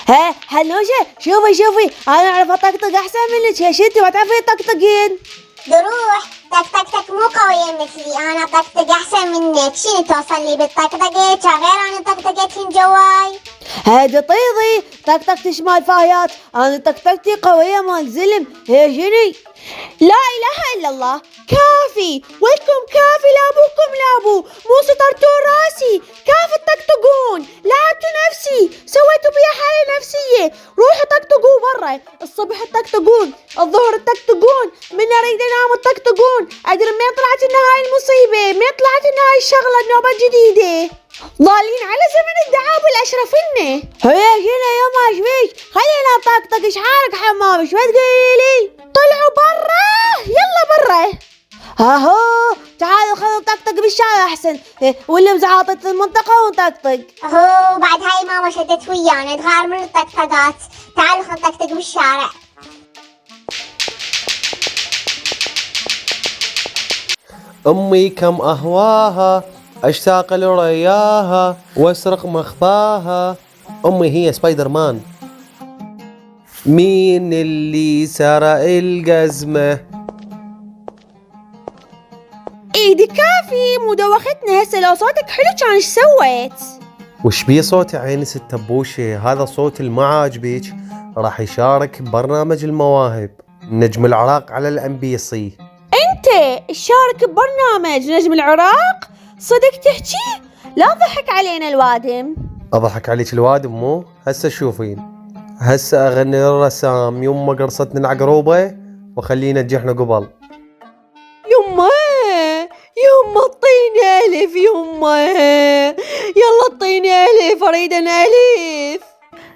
ها هلوشة، شوفي انا اعرف اطقطق احسن منك يا شتي، ما تعرفين تطقطقين. دروح طقطقتك مو قوية مثلي، أنا طقطق أحسن منك. شنو توصل لي بالطقطقة غير أنا طقطقتي جواي؟ هذا طيضي طقطقتش مال فايات، انا طقطقتي قوية مال زلم. هي شني؟ لا اله الا الله، كافي ولكم كافي، لابوكم لابو، مو سطرتوا راسي، كافي تطقطقون، لعبتوا نفسي، سويتوا بيا حالة نفسية. روحوا طقطقوا برا، الصبح تطقطقون، الظهر تطقطقون، من اريد انام تطقطقون. ادري ما طلعت ان هاي المصيبة، ما طلعت ان هاي الشغلة نوبة جديدة. ضالين على زمن الدعاب والاشرفنة. هيا جينا يا ما شبيش، خلينا نطقطق. ايش حالك حمام، ايش ما تقولي؟ طلعوا برا، يلا برا. هاهو تعالوا خلينا نطقطق بالشارع احسن، ولا مزعاطة المنطقة ونطقطق. هو بعد هاي ماما شدت ويانا تغار من الطقطقات. تعالوا خلينا نطقطق بالشارع. أمي كم أهواها، أشتاق لرياها وأسرق مخفاها. أمي هي سبايدر مان. مين اللي سرق الجزمة؟ ايدي كافي، مو دوختنا هسه، لو صوتك حلو كان ايش سويت؟ وش بيه صوتي عيني ست بوشة؟ هذا صوت اللي ما عاجبك راح يشارك ببرنامج المواهب نجم العراق على الام بي سي. انت شارك ببرنامج نجم العراق؟ صدق تحكي؟ لا ضحك علينا الوادم. اضحك عليك الوادم مو؟ هسه شوفين، هسه اغني للرسام يما قرصتني العقروبة وخلينا نجحنا قبل. يما يما اعطيني الف، يما يلا اعطيني الف، اريد انا الف.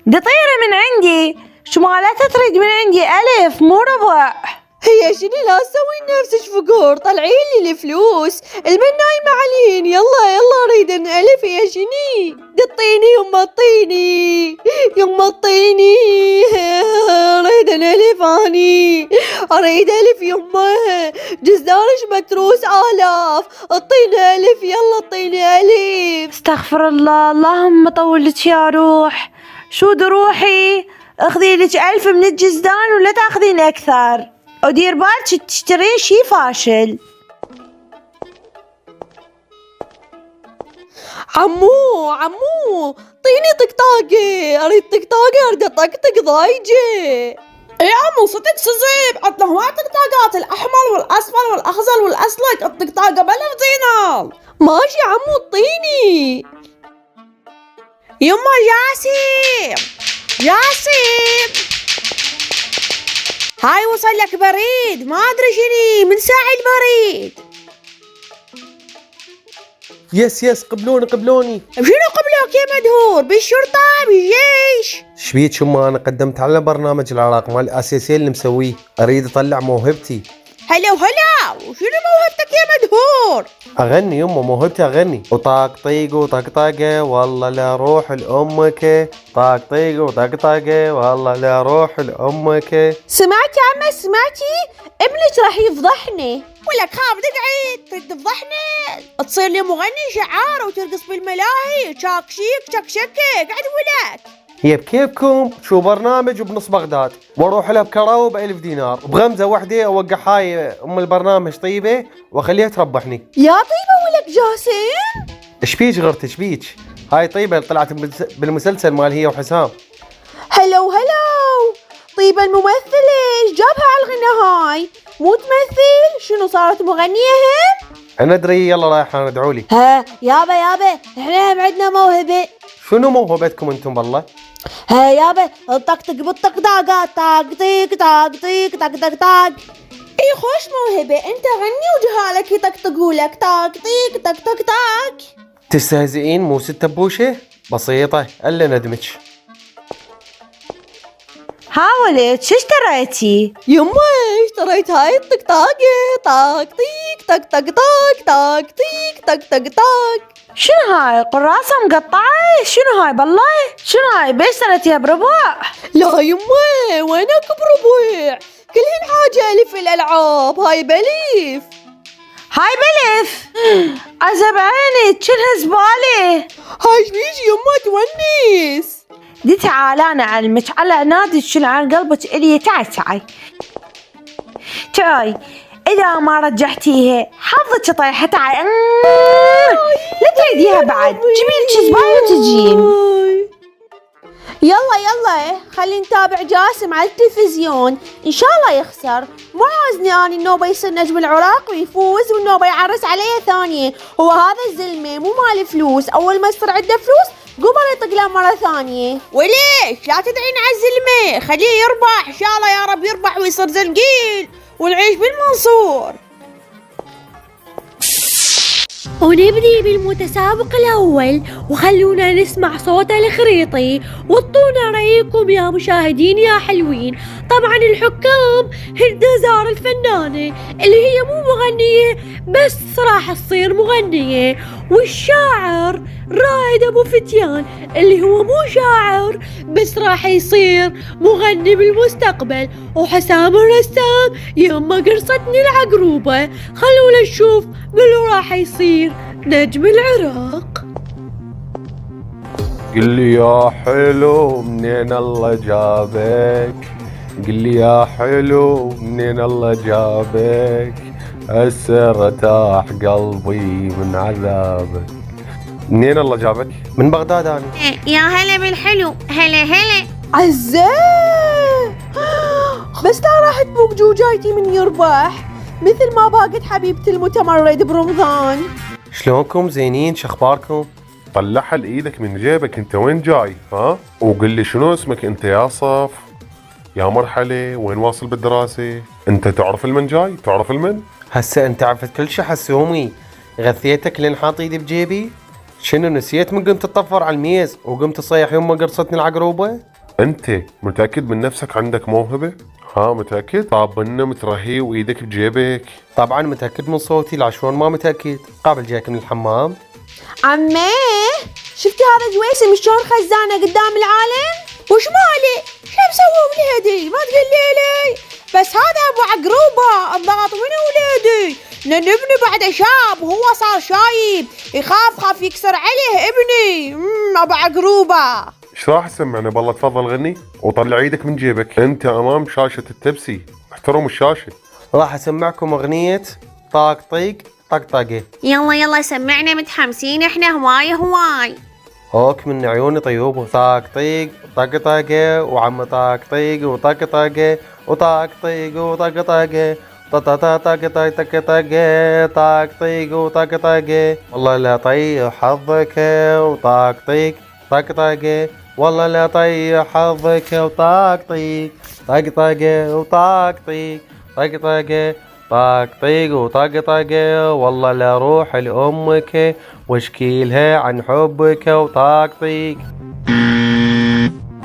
دي طيرة من عندي، شو مالتها تريد من عندي الف مو ربع؟ هي شنو لا تسوين نفسك فقور، طلعين لي الفلوس، المناي معلين. يلا اريد انا الف يا شني. دي اعطيني يما، اعطيني يما، اعطيني اريد انا الف، اني اريد الف يما، جزدانش متروس آلاف، اعطيني الف، يلا اعطيني الف. استغفر الله، اللهم طول لك يا روح. شو دروحي؟ اخذي لك 1000 من الجزدان ولا تاخذين اكثر، ودير بالك تشترين شي فاشل. عمو طيني طقطاقة، اريد طقطاقة، اريد اطقطق ضايجة. اي عمو صدق سزيب، عطنا هواي طقطاقات، الاحمر والاصفر والاخضر والاسلك، الطقطاقة بلا زينال. ماشي عمو اعطيني. يما جاسم هاي وصل لك بريد، ما ادري شني من ساعة البريد. يس قبلوني. شنو قبلوك يا مدهور؟ بالشرطة بالجيش؟ شبيك يما؟ انا قدمت على برنامج العراق مال الاساسي اللي مسويه، اريد اطلع موهبتي. هلا وشنو موهبتك يا مدهور؟ اغني يما، موهبتي اغني. وطقطيق وطقطقه والله لا روح لامك، طقطيق وطقطقه والله لا روح لامك. سمعتي عمي سمعتي؟ ابنك راح يفضحني. ولك خاف تقعد تريد تفضحني؟ تصير لي مغني شعار وترقص بالملاهي، شاكشيك شكشكه قاعد ولك. هي بكيفكم، شو برنامج وبنص بغداد واروح لها بكراو ب1000 دينار، بغمزه واحده اوقع هاي ام البرنامج طيبه واخليها تربحني. يا طيبه ولك جاسم. شبيك غرتي شبيك؟ هاي طيبه طلعت بالمسلسل مال هي وحسام. هلو طيبه الممثله، ايش جابها على الغنى هاي؟ مو تمثل؟ شنو صارت مغنيه هم؟ انا ادري، يلا رايحه ادعوا لي. ها يابا احنا هم عندنا موهبه. شنو موهبتكم انتم بالله؟ ها يابا طقطق بالطقطاقات، طقطيق طق. اي خوش موهبة، انت غني وجهالك يطقطقوا لك، طق. تستهزئين مو ست بوشه؟ بسيطه الا ندمج. حاولت. شو اشتريتي؟ يما اشتريت هاي الطقطاقة، طقطيق. شنو هاي قراصة مقطعة؟ شنو هاي بالله؟ شنو هاي بيشتريتيها بربع؟ لا يما وينك بربع؟ كلهن حاجة ألف الألعاب، هاي بليف. عزب عيني، شنها زبالة. هاي شبيش يما تونس؟ دي تعال أنا أعلمك على نادي شل عن قلبك إلي. تعاي إذا ما رجعتيها حظك طيحة. تعاي لا تعيديها بعد، جيبي لك زباين وتجين. يلا خلي نتابع جاسم على التلفزيون، إن شاء الله يخسر. مو عاوزني أني النوبة يصير نجم العراق ويفوز والنوبة يعرس عليه ثانية. هو هذا الزلمة مو مال فلوس، أول ما يصير عنده فلوس قبل يطق له مرة ثانية. وليش لا تدعين على الزلمة؟ خليه يربح إن شاء الله يا رب يربح ويصير زنقيل ونعيش بالمنصور. ونبدي بالمتسابق الأول، وخلونا نسمع صوت الخريطي وطونا رأيكم يا مشاهدين يا حلوين. طبعا الحكام هند زار الفنانة اللي هي مو مغنية بس راح تصير مغنية، والشاعر رائد أبو فتيان اللي هو مو شاعر بس راح يصير مغني بالمستقبل، وحسام الرسام يما قرصتني العقروبة. خلونا نشوف منو راح يصير نجم العراق. قل لي يا حلو منين الله جابك، قل لي يا حلو منين الله جابك، هسه ارتاح قلبي من عذابك. منين الله جابك؟ من بغداد انا. يا هلا بالحلو. هلا عزة بس لا راح تبوق جوجايتي من يربح مثل ما باقت حبيبة المتمرد برمضان. شلونكم زينين؟ شخباركم؟ طلعها لايدك من جيبك، انت وين جاي؟ ها؟ وقل لي شنو اسمك انت يا صف؟ يا مرحلة وين واصل بالدراسة؟ انت تعرف المن جاي؟ تعرف المن؟ هسه انت عرفت كل شي حسومي، غثيتك لين حاط ايدي بجيبي؟ شنو نسيت من قمت تطفر على الميز وقمت تصيح يوم ما قرصتني العقروبة؟ انت متأكد من نفسك عندك موهبة؟ ها متأكد؟ طاب بنا مترهي وايدك بجيبك. طبعا متأكد من صوتي، لا شلون ما متأكد؟ قابل جايك من الحمام. عمي شفتي هذا جويسم شلون خزانة قدام العالم؟ وش مالي؟ شو مسوي وليدي؟ ما تقولي لي بس هذا ابو عقروبة الضغط من وليدي، لان ابني بعده شاب وهو صار شايب خاف يكسر عليه ابني. ابو عقروبة ايش راح تسمعنا؟ بالله تفضل غني وطلع ايدك من جيبك، انت امام شاشة التبسي، احترم الشاشة. راح اسمعكم اغنية طاق طيق طقطقة. يلا سمعنا، متحمسين احنا هواي. هوك من عيوني طيوبه. طاق طيق طقطقة وعم طاق طيق وطقطقة وطاق طيق وطقطقة طق طقطقة طاق طيق وطقطقة، والله لا طيح حظك وطاق طيق طقطقة، والله لا طيح حظك وطاق طيق طقطقة وطاق طيق طقطقة طاق طيق وطقطقة، والله لا روح لأمك واشكيلها عن حبك وطاق طيق.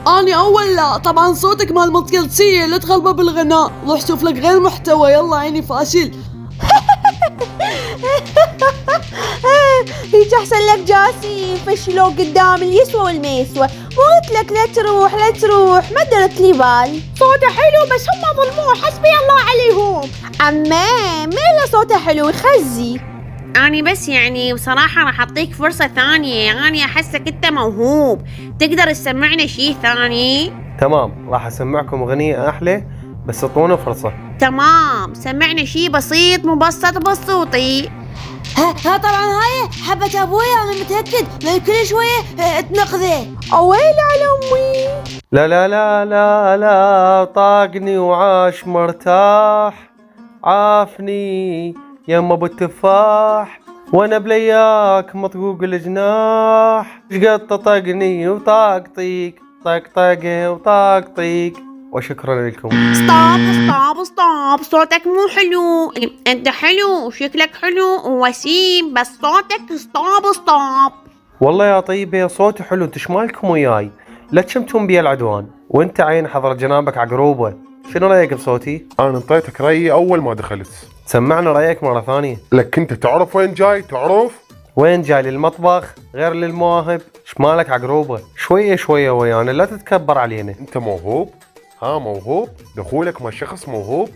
اني اول لا طبعا صوتك مال مطيلسية لا تغلبه بالغناء، روح شوف لك غير محتوى. يلا عيني فاشل. هيك احسن لك جاسي فشلو قدام اليسوى والميسوى. مو قلت لك لا تروح ما درت لي بال. صوته حلو بس هم ظلموه، حسبي الله عليهم. عمي ميلا صوته حلو يخزي. أنا بس يعني بصراحة راح أعطيك فرصة ثانية، يعني أحسك أنت موهوب، تقدر تسمعنا شي ثاني؟ تمام راح اسمعكم اغنية احلى بس اعطونا فرصة. تمام سمعنا شي بسيط مبسط بصوتي. ها طبعا هاي حبة ابويا انا متأكد لان كل شوية تنقذه. اويلي على امي. لا لا لا لا لا طاقني وعاش مرتاح، عافني يما بالتفاح وانا بلياك مطقوق الجناح، شقد طقني وطاق طيق طقطقه وطاق طيق. وشكرا لكم. ستوب صوتك مو حلو، انت حلو وشكلك حلو ووسيم بس صوتك ستوب. والله يا طيبة صوتي حلو، انت شمالكم وياي؟ لا تشمتون بي العدوان. وانت عين حضرة جنابك عقروبة، شنو رايك بصوتي؟ انا انطيتك رايي اول ما دخلت. سمعنا رايك مرة ثانية. لك انت تعرف وين جاي؟ تعرف وين جاي؟ للمطبخ غير للمواهب. شمالك عقروبة، شوية ويانا لا تتكبر علينا. انت موهوب؟ ها موهوب؟ دخولك مع شخص موهوب؟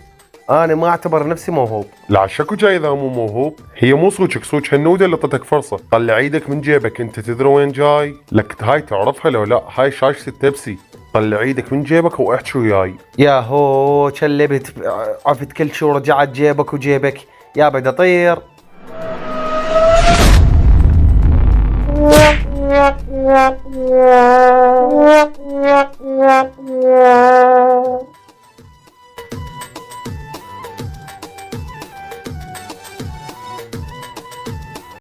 انا ما اعتبر نفسي موهوب. لا شكو جاي اذا مو موهوب؟ هي مو صوتك، صوت هالنودة اللي اعطتك فرصة. طلع ايدك من جيبك، انت تدري وين جاي؟ لك هاي تعرفها لو لا؟ هاي شاشة التبسي. طلع ايدك من جيبك واحكي وياي. ياهو شلبت، عفت كل شي ورجعت جيبك وجيبك. يا بدي اطير.